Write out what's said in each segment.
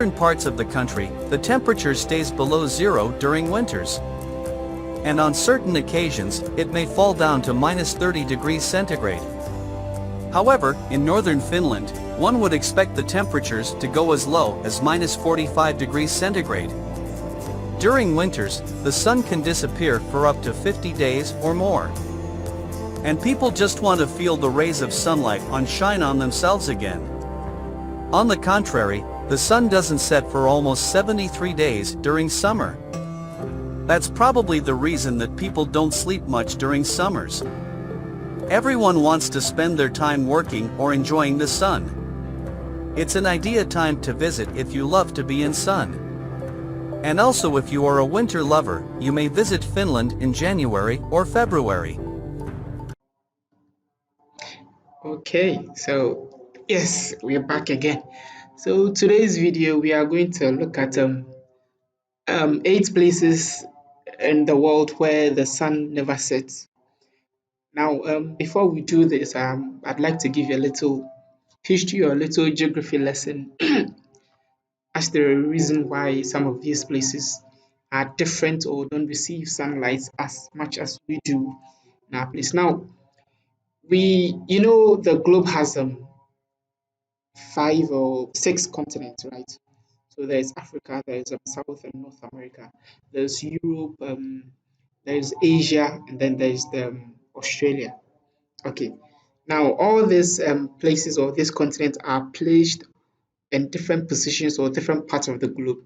In parts of the country, the temperature stays below zero during winters. And on certain occasions, it may fall down to minus 30 degrees centigrade. However, in northern Finland, one would expect the temperatures to go as low as minus 45 degrees centigrade. During winters, the sun can disappear for up to 50 days or more. And people just want to feel the rays of sunlight shine on themselves again. On the contrary, the sun doesn't set for almost 73 days during summer. That's probably the reason that people don't sleep much during summers. Everyone wants to spend their time working or enjoying the sun. It's an ideal time to visit if you love to be in sun. And also if you are a winter lover, you may visit Finland in January or February. Okay, so yes, we're back again. So today's video we are going to look at 8 places in the world where the sun never sets. Now, before we do this, I'd like to give you a little history or a little geography lesson as to the reason why some of these places are different or don't receive sunlight as much as we do in our place. Now, the globe has 5 or 6 continents, right? So there's Africa, there's South and North America, there's Europe, there's Asia, and then there's Australia. Okay, now all these places or these continents are placed in different positions or different parts of the globe,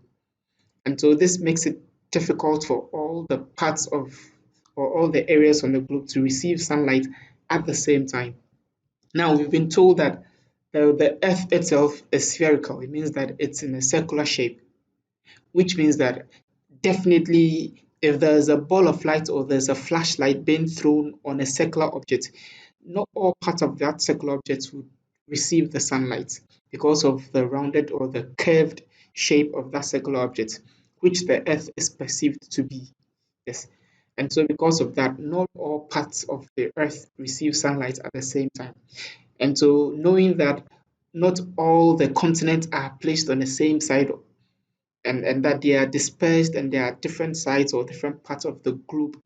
and so this makes it difficult for all the parts of or all the areas on the globe to receive sunlight at the same time. Now we've been told that the Earth itself is spherical. It means that it's in a circular shape, which means that definitely if there's a ball of light or there's a flashlight being thrown on a circular object, not all parts of that circular object would receive the sunlight because of the rounded or the curved shape of that circular object, which the Earth is perceived to be. Yes. And so because of that, not all parts of the Earth receive sunlight at the same time. And so knowing that not all the continents are placed on the same side and that they are dispersed and there are different sides or different parts of the globe,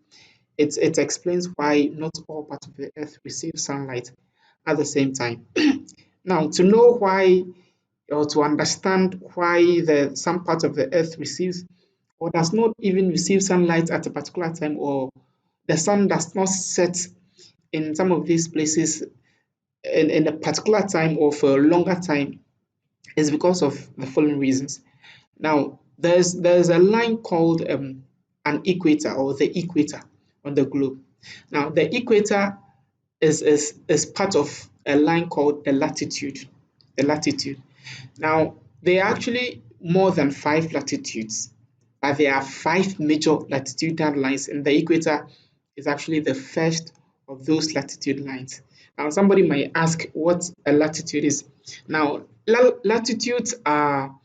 it explains why not all parts of the earth receive sunlight at the same time. Now, to know why or to understand why some parts of the earth receives or does not even receive sunlight at a particular time, or the sun does not set in some of these places in a particular time or for a longer time, is because of the following reasons. Now, there's a line called an equator or the equator on the globe. Now, the equator is part of a line called the latitude. The latitude. Now, there are actually more than 5 latitudes, but there are 5 major latitudinal lines, and the equator is actually the first of those latitude lines. Now, somebody might ask what a latitude is. Now, latitudes are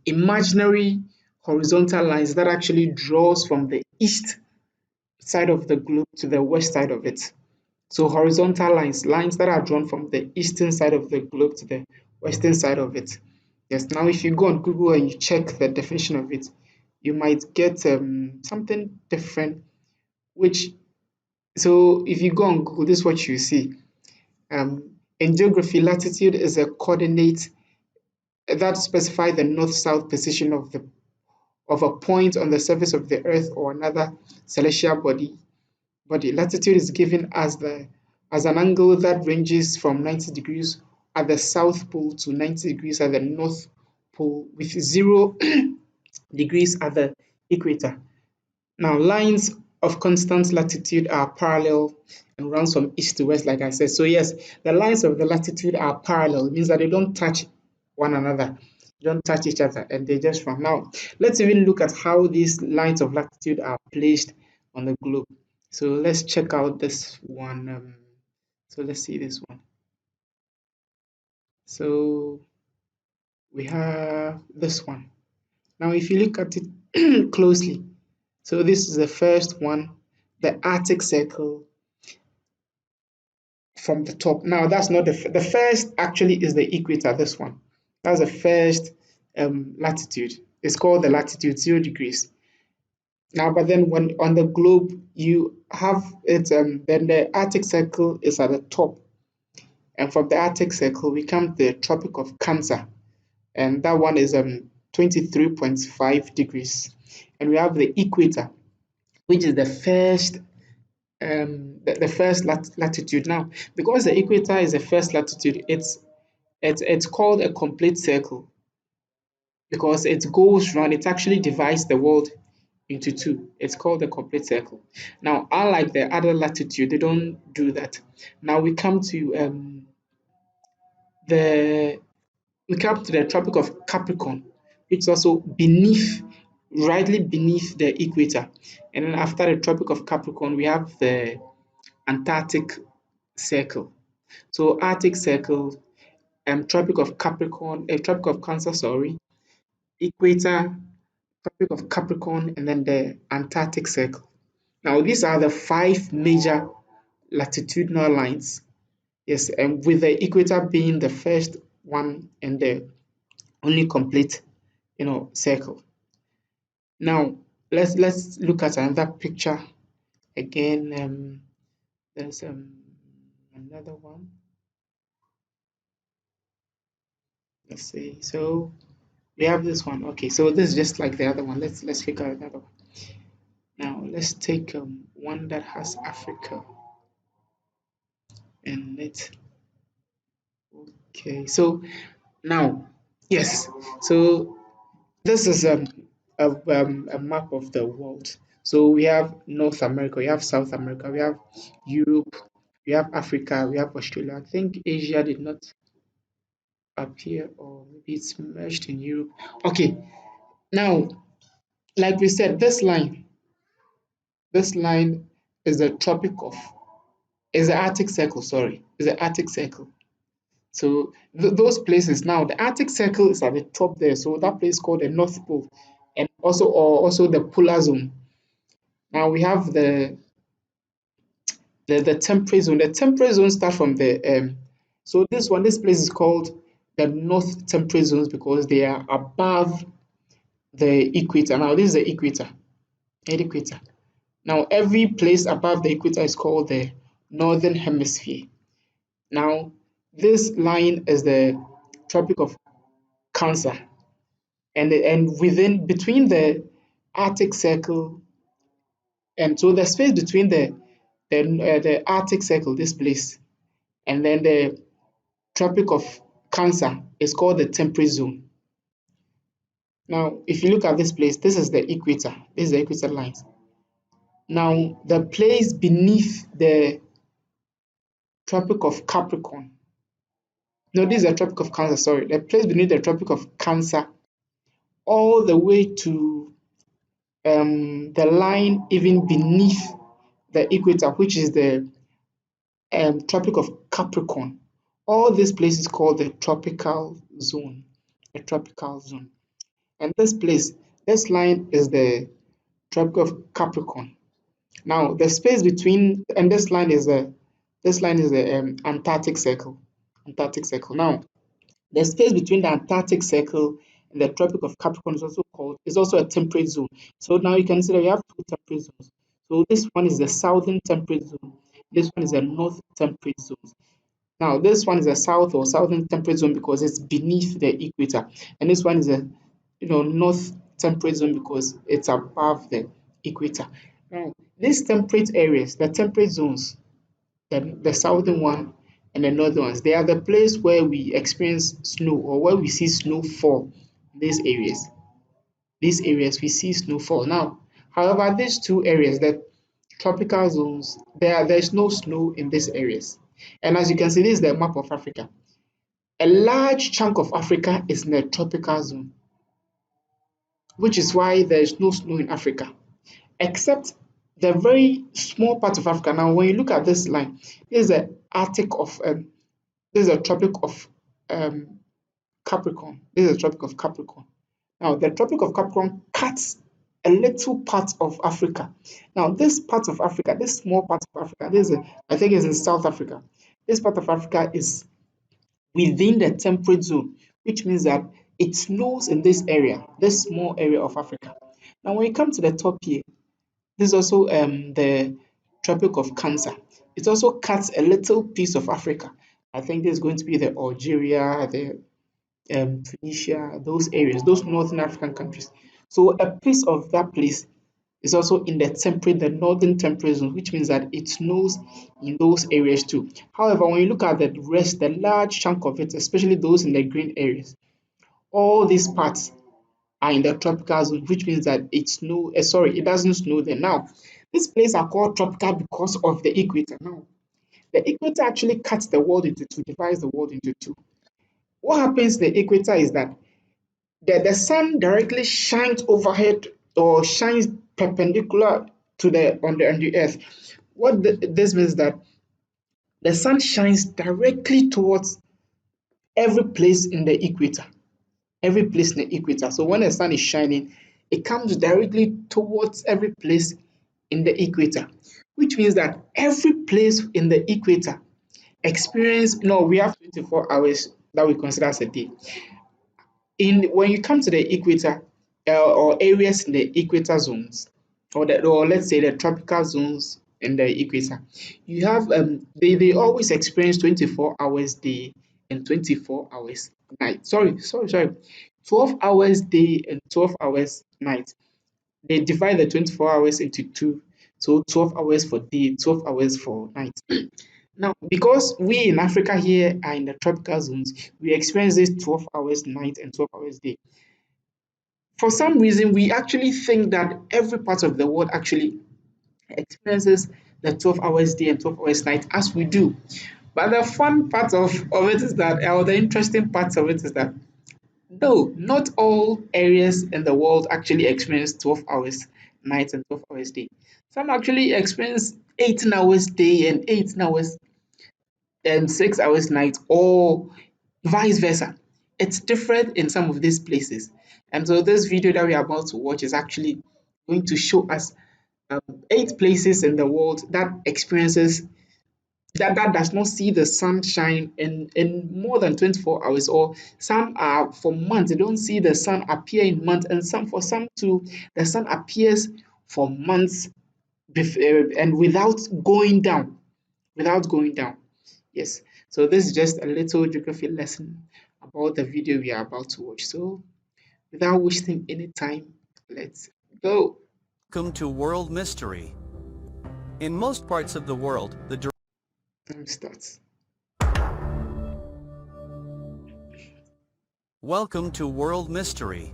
imaginary horizontal lines that actually draws from the east side of the globe to the west side of it. So horizontal lines that are drawn from the eastern side of the globe to the western side of it. Yes, now if you go on Google and you check the definition of it, you might get something different, so if you go on Google, this is what you see. In geography, latitude is a coordinate that specify the north-south position of a point on the surface of the earth or another celestial body. Latitude is given as an angle that ranges from 90 degrees at the south pole to 90 degrees at the north pole, with 0 degrees at the equator. Now, lines of constant latitude are parallel and runs from east to west, like I said. So yes, the lines of the latitude are parallel. It means that they don't touch one another, they don't touch each other, and they just run. Now, let's even look at how these lines of latitude are placed on the globe. So let's check out this one. So let's see this one. So we have this one. Now, if you look at it closely, so this is the first one, the Arctic Circle from the top. Now, that's not the first, actually is the equator, this one. That's the first latitude. It's called the latitude, 0 degrees. Now, but then when on the globe you have it, then the Arctic Circle is at the top, and from the Arctic Circle we come to the Tropic of Cancer, and that one is 23.5 degrees, and we have the equator, which is the first the first latitude. Now, because the equator is the first latitude, it's called a complete circle because it goes round. It actually divides the world into two. It's called a complete circle. Now, unlike the other latitude, they don't do that. Now the we come to the Tropic of Capricorn, which is also beneath, rightly beneath the equator. And then after the Tropic of Capricorn, we have the Antarctic Circle. So Arctic Circle, Tropic of Capricorn, Tropic of Cancer, sorry, Equator, Tropic of Capricorn, and then the Antarctic Circle. Now these are the five major latitudinal lines. Yes, and with the equator being the first one and the only complete, circle. Now let's look at another picture again. There's another one. Let's see. So we have this one. Okay, so this is just like the other one. Let's look at another one. Now let's take one that has Africa in it. Okay, so now yes, so this is a map of the world. So we have North America, we have South America, we have Europe, we have Africa, we have Australia. I think Asia did not appear, or maybe it's merged in Europe. Okay, now like we said, this line is the tropic of is the Arctic Circle, sorry, is the Arctic Circle. So those places, now the Arctic Circle is at the top there, so that place is called the North Pole, and also the polar zone. Now we have the temperate zone. The temperate zone start from the so this place is called the North Temperate Zones because they are above the equator. Now this is the equator. Now every place above the equator is called the Northern Hemisphere. Now this line is the Tropic of Cancer, and within between the Arctic Circle, and so the space between the Arctic Circle, this place, and then the Tropic of Cancer is called the temperate zone. Now, if you look at this place, this is the equator. This is the equator lines. Now, the place beneath the Tropic of Capricorn. No, this is the Tropic of Cancer, sorry. The place beneath the Tropic of Cancer all the way to the line even beneath the equator, which is the Tropic of Capricorn. All these places called the tropical zone. A tropical zone. And this line is the Tropic of Capricorn. Now the space between and this line is the Antarctic Circle. Antarctic Circle. Now the space between the Antarctic Circle and the Tropic of Capricorn is also a temperate zone. So now you can see that we have two temperate zones. So this one is the southern temperate zone. This one is the north temperate zone. Now this one is a south or southern temperate zone because it's beneath the equator, and this one is a north temperate zone because it's above the equator. Now these temperate areas, the temperate zones, the southern one and the northern ones, they are the place where we experience snow or where we see snow fall in these areas. These areas we see snowfall. Now, however, these two areas, the tropical zones, there's no snow in these areas. And as you can see, this is the map of Africa. A large chunk of Africa is in the tropical zone, which is why there is no snow in Africa, except the very small part of Africa. Now, when you look at this line, this is the this is a tropic of Capricorn. This is the tropic of Capricorn. Now, the tropic of Capricorn cuts a little part of Africa. Now, this part of Africa, this small part of Africa, I think it's in South Africa. This part of Africa is within the temperate zone, which means that it snows in this area, this small area of Africa. Now, when you come to the top here, this is also the Tropic of Cancer. It also cuts a little piece of Africa. I think this is going to be the Algeria, the Tunisia, those areas, those northern African countries. So a piece of that place is also in the northern temperate zone, which means that it snows in those areas too. However, when you look at the rest, the large chunk of it, especially those in the green areas, all these parts are in the tropical zone, which means that it doesn't snow there. Now, these places are called tropical because of the equator. Now, the equator actually cuts the world into two, divides the world into two. What happens in the equator is that the sun directly shines overhead or shines perpendicular to the earth. This means that the sun shines directly towards every place in the equator. Every place in the equator. So when the sun is shining, it comes directly towards every place in the equator, which means that every place in the equator we have 24 hours that we consider as a day. When you come to the equator or areas in the equator zones, or let's say the tropical zones in the equator, you have they always experience 24 hours day and 24 hours night. Sorry, 12 hours day and 12 hours night. They divide the 24 hours into two, so 12 hours for day, 12 hours for night. Now, because we in Africa here are in the tropical zones, we experience this 12 hours night and 12 hours day. For some reason, we actually think that every part of the world actually experiences the 12 hours day and 12 hours night as we do. But the fun part of it is that, or the interesting part of it is that, no, not all areas in the world actually experience 12 hours night and 12 hours day. Some actually experience 18 hours day and 18 hours and 6 hours night, or vice versa. It's different in some of these places. And so this video that we are about to watch is actually going to show us 8 places in the world that experiences that does not see the sunshine in more than 24 hours, or some are for months. They don't see the sun appear in months, and some too, the sun appears for months and without going down. Yes, so this is just a little geography lesson about the video we are about to watch. So without wasting any time, let's go. Welcome to World Mystery. In most parts of the world, the Time starts. Welcome to World Mystery.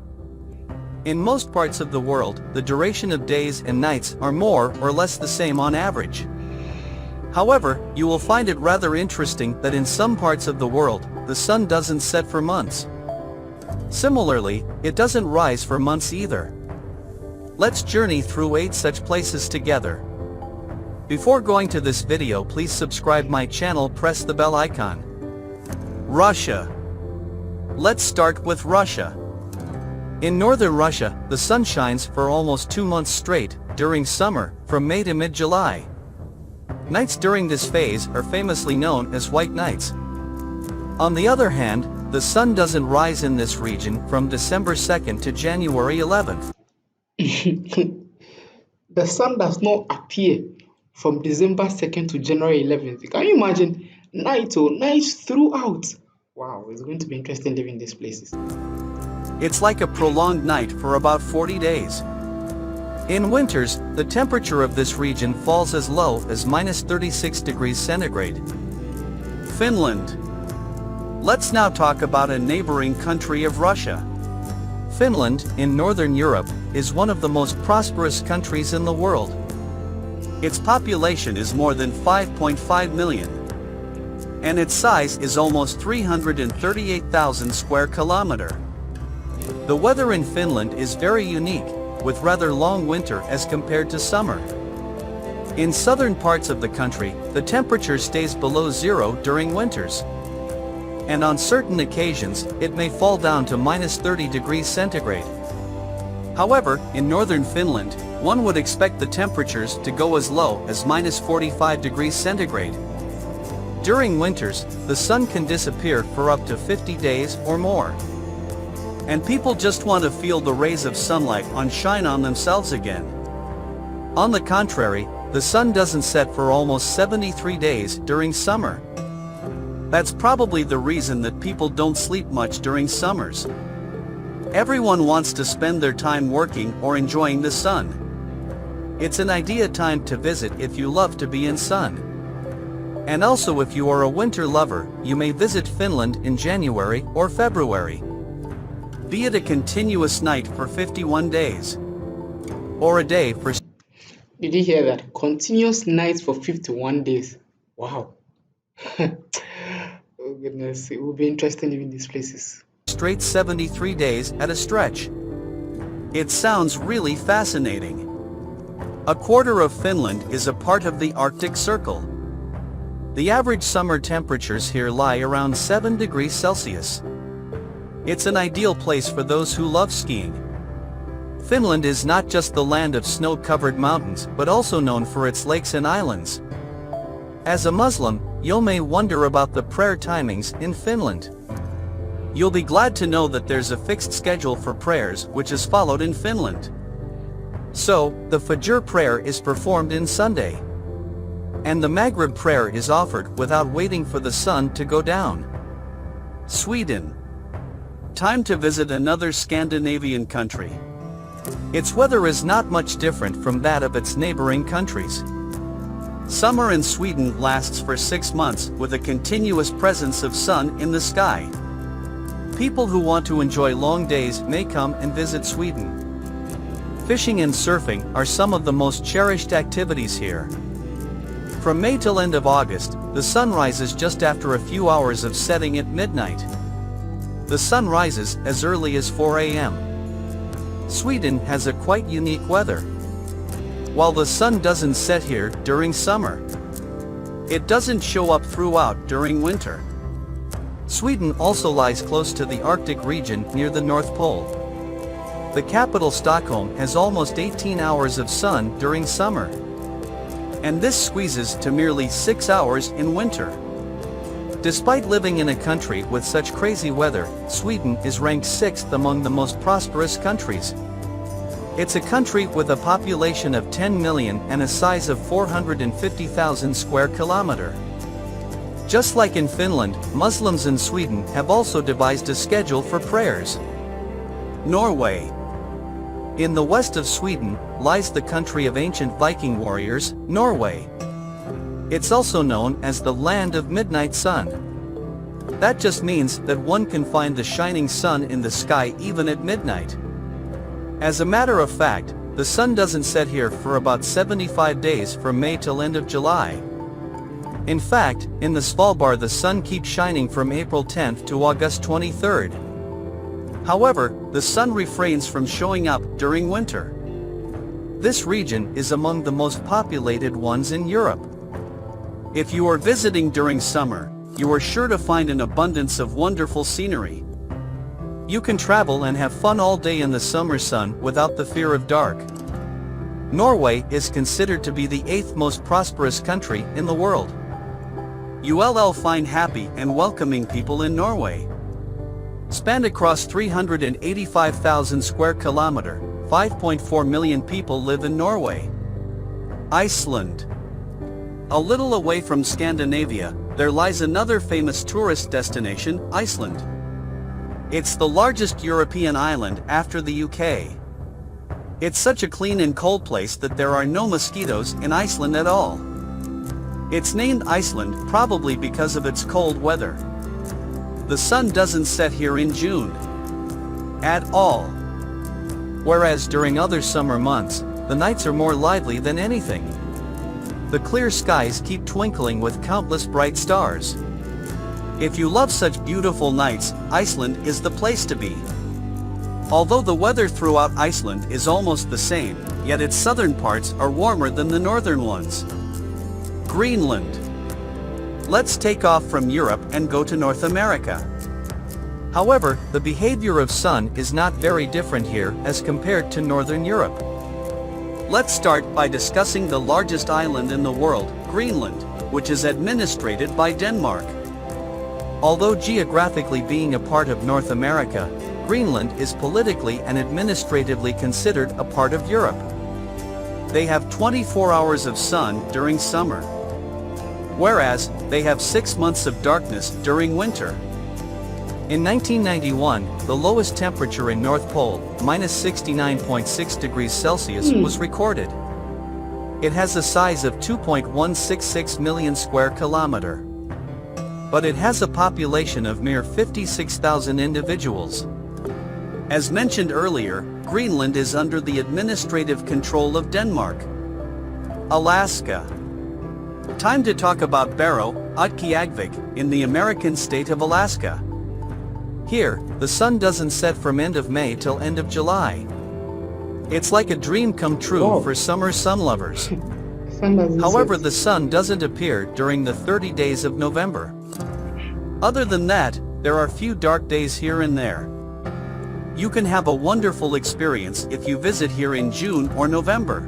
In most parts of the world, the duration of days and nights are more or less the same on average. However, you will find it rather interesting that in some parts of the world, the sun doesn't set for months. Similarly, it doesn't rise for months either. Let's journey through 8 such places together. Before going to this video, please subscribe my channel, press the bell icon. Russia. Let's start with Russia. In northern Russia, the sun shines for almost 2 months straight, during summer, from May to mid-July. Nights during this phase are famously known as white nights. On the other hand, the sun doesn't rise in this region from December 2nd to January 11th. The sun does not appear from December 2nd to January 11th. Can you imagine? Nights throughout. Wow, it's going to be interesting living these places. It's like a prolonged night for about 40 days. In winters, the temperature of this region falls as low as -36 degrees centigrade. Finland. Let's now talk about a neighboring country of Russia. Finland, in Northern Europe, is one of the most prosperous countries in the world. Its population is more than 5.5 million. And its size is almost 338,000 square kilometers. The weather in Finland is very unique, with rather long winter as compared to summer. In southern parts of the country, the temperature stays below zero during winters. And on certain occasions, it may fall down to -30 degrees centigrade. However, in northern Finland, one would expect the temperatures to go as low as -45 degrees centigrade. During winters, the sun can disappear for up to 50 days or more. And people just want to feel the rays of sunlight shine on themselves again. On the contrary, the sun doesn't set for almost 73 days during summer. That's probably the reason that people don't sleep much during summers. Everyone wants to spend their time working or enjoying the sun. It's an ideal time to visit if you love to be in sun. And also if you are a winter lover, you may visit Finland in January or February. Be it a continuous night for 51 days, or a day for... Did you hear that? Continuous nights for 51 days. Wow. Oh goodness, it will be interesting living these places. Straight 73 days at a stretch. It sounds really fascinating. A quarter of Finland is a part of the Arctic Circle. The average summer temperatures here lie around 7 degrees Celsius. It's an ideal place for those who love skiing. Finland is not just the land of snow-covered mountains, but also known for its lakes and islands. As a Muslim, you may wonder about the prayer timings in Finland. You'll be glad to know that there's a fixed schedule for prayers which is followed in Finland. So, the Fajr prayer is performed in Sunday. And the Maghrib prayer is offered without waiting for the sun to go down. Sweden. Time to visit another Scandinavian country. Its weather is not much different from that of its neighboring countries. Summer in Sweden lasts for 6 months with a continuous presence of sun in the sky. People who want to enjoy long days may come and visit Sweden. Fishing and surfing are some of the most cherished activities here. From May till end of August, the sun rises just after a few hours of setting at midnight. The sun rises as early as 4 a.m. Sweden has a quite unique weather. While the sun doesn't set here during summer, it doesn't show up throughout during winter. Sweden also lies close to the Arctic region near the North Pole. The capital Stockholm has almost 18 hours of sun during summer. And this squeezes to merely 6 hours in winter. Despite living in a country with such crazy weather, Sweden is ranked 6th among the most prosperous countries. It's a country with a population of 10 million and a size of 450,000 square kilometer. Just like in Finland, Muslims in Sweden have also devised a schedule for prayers. Norway. In the west of Sweden lies the country of ancient Viking warriors, Norway. It's also known as the land of midnight sun. That just means that one can find the shining sun in the sky even at midnight. As a matter of fact, the sun doesn't set here for about 75 days from May till end of July. In fact, in the Svalbard the sun keeps shining from April 10th to August 23rd. However, the sun refrains from showing up during winter. This region is among the most populated ones in Europe. If you are visiting during summer, you are sure to find an abundance of wonderful scenery. You can travel and have fun all day in the summer sun without the fear of dark. Norway is considered to be the 8th most prosperous country in the world. You'll find happy and welcoming people in Norway. Spanned across 385,000 square kilometer, 5.4 million people live in Norway. Iceland. A little away from Scandinavia, there lies another famous tourist destination, Iceland. It's the largest European island after the UK. It's such a clean and cold place that there are no mosquitoes in Iceland at all. It's named Iceland probably because of its cold weather. The sun doesn't set here in June at all. Whereas during other summer months, the nights are more lively than anything. The clear skies keep twinkling with countless bright stars. If you love such beautiful nights, Iceland is the place to be. Although the weather throughout Iceland is almost the same, yet its southern parts are warmer than the northern ones. Greenland. Let's take off from Europe and go to North America. However, the behavior of sun is not very different here as compared to Northern Europe. Let's start by discussing the largest island in the world, Greenland, which is administered by Denmark. Although geographically being a part of North America, Greenland is politically and administratively considered a part of Europe. They have 24 hours of sun during summer, whereas they have 6 months of darkness during winter. In 1991, the lowest temperature in North Pole, -69.6 degrees Celsius, was recorded. It has a size of 2.166 million square kilometer. But it has a population of mere 56,000 individuals. As mentioned earlier, Greenland is under the administrative control of Denmark. Alaska. Time to talk about Barrow, Utqiagvik, in the American state of Alaska. Here, the sun doesn't set from end of May till end of July. It's like a dream come true for summer sun lovers. However, the sun doesn't appear during the 30 days of November. Other than that, there are few dark days here and there. You can have a wonderful experience if you visit here in June or November.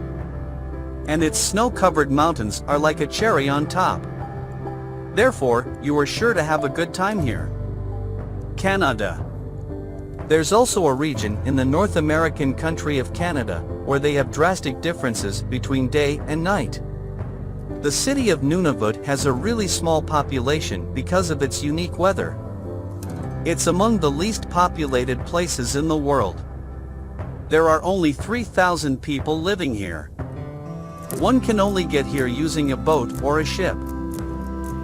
And its snow-covered mountains are like a cherry on top. Therefore, you are sure to have a good time here. Canada. There's also a region in the North American country of Canada where they have drastic differences between day and night. The city of Nunavut has a really small population because of its unique weather. It's among the least populated places in the world. There are only 3,000 people living here. One can only get here using a boat or a ship.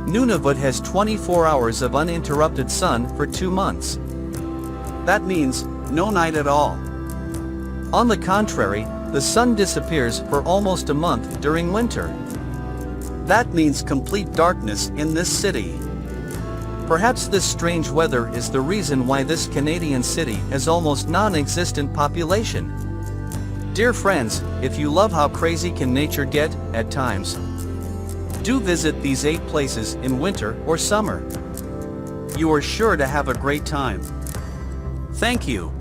Nunavut has 24 hours of uninterrupted sun for 2 months. That means no night at all. On the contrary, the sun disappears for almost a month during winter. That means complete darkness in this city. Perhaps this strange weather is the reason why this Canadian city has almost non-existent population. Dear friends, if you love how crazy can nature get at times, do visit these 8 places in winter or summer. You are sure to have a great time. Thank you.